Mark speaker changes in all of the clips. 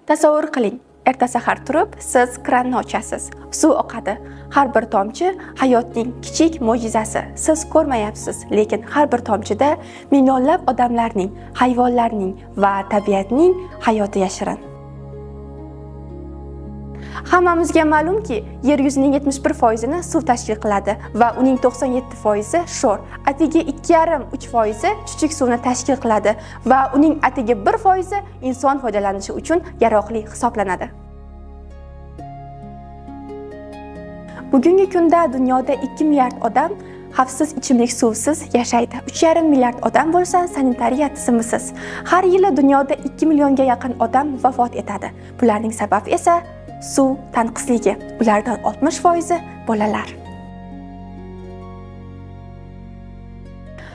Speaker 1: Tasavvur qiling, erta sahar turib, siz kranni ochasiz. Suv oqadi. Har bir tomchi hayotning kichik mo'jizasi. Siz ko'rmayapsiz, lekin har bir tomchida millionlab odamlarning, hayvonlarning va tabiatning hayoti yashirin. Hammamizga ma'lumki, yer yuzining 71% suv tashkil qiladi va uning 97% sho'r. Atigi 2,5-3% chuchuk suvni tashkil qiladi va uning atigi 1% inson foydalanishi uchun yaroqli hisoblanadi. Bugungi kunda dunyoda 2 milliard odam xavfsiz ichimlik suvsiz yashaydi. 3,5 milliard odam bo'lsa sanitariya tizimisiz. Har yili dunyoda 2 millionga yaqin odam vafot etadi. Bularning sababi esa suv tanqisligi. Ulardan 60% bolalar.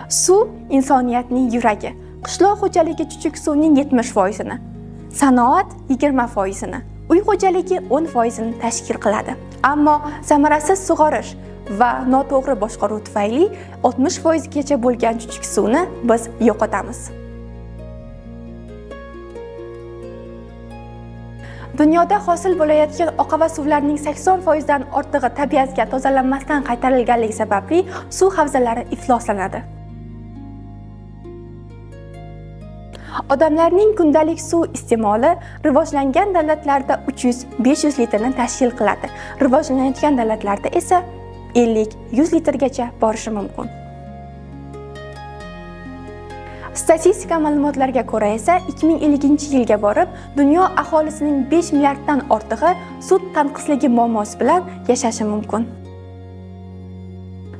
Speaker 1: Suv insoniyatning yuragi. Qishloq xo'jaligi chuchuk suvning 70%ni, sanoat 20%ni, uy xo'jaligi 10%ni tashkil qiladi. Ammo samarasiz sug'orish va noto'g'ri boshqaruv tufayli 60% gacha bo'lgan chuchuk suvni biz yo'qotamiz. Dunyoda hosil bo'layotgan oqava suvlarning 80% dan ortig'i tabiatga tozalanmasdan qaytarilganligi sababli suv havzalari ifloslanadi. Odamlarning kundalik suv iste'moli rivojlangan davlatlarda 300-500 litrni tashkil qiladi. Rivojlanayotgan davlatlarda esa 50-100 litrgacha borishi mumkin. Statistika ma'lumotlariga ko'ra esa 2050-yilga borib, dunyo aholisining 5 milliarddan ortig'i suv tanqisligi muammosi bilan yashashi mumkin.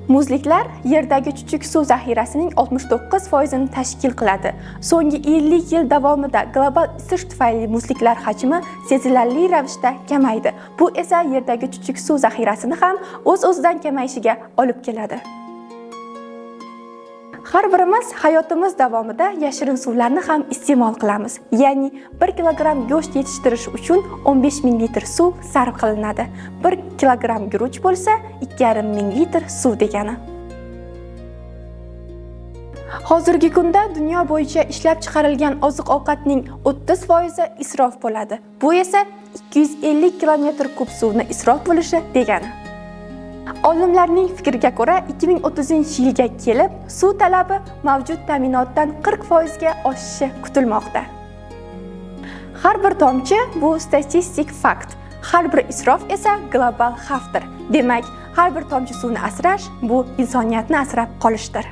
Speaker 1: Muzliklar yerdagi chuchuk suv zaxirasining 69%ni tashkil qiladi. So'nggi 50 yil davomida global isish tufayli muzliklar hajmi sezilarli ravishda kamaydi. Bu esa yerdagi chuchuk suv zaxirasini ham o'z-o'zidan kamayishiga olib keladi. Har birimiz hayotimiz davomida yashirin suvlarni ham iste'mol qilamiz. Ya'ni 1 kilogramm go'sht yetishtirish uchun 15 ming litr suv sarf qilinadi. 1 kilogramm guruch bo'lsa 2,5 ming litr suv degani. Hozirgi kunda dunyo bo'yicha ishlab chiqarilgan oziq-ovqatning 30% isrof bo'ladi. Bu esa 250 kilometr kub suvni isrof bo'lishi degani. Olimlarning fikriga ko'ra 2030-yilga kelib suv talabi mavjud ta'minotdan 40% ga oshishi kutilmoqda. Har bir tomchi bu statistik fakt, har bir isrof esa global xavfdir. Demak, har bir tomchi suvni asrash bu insoniyatni asrab qolishdir.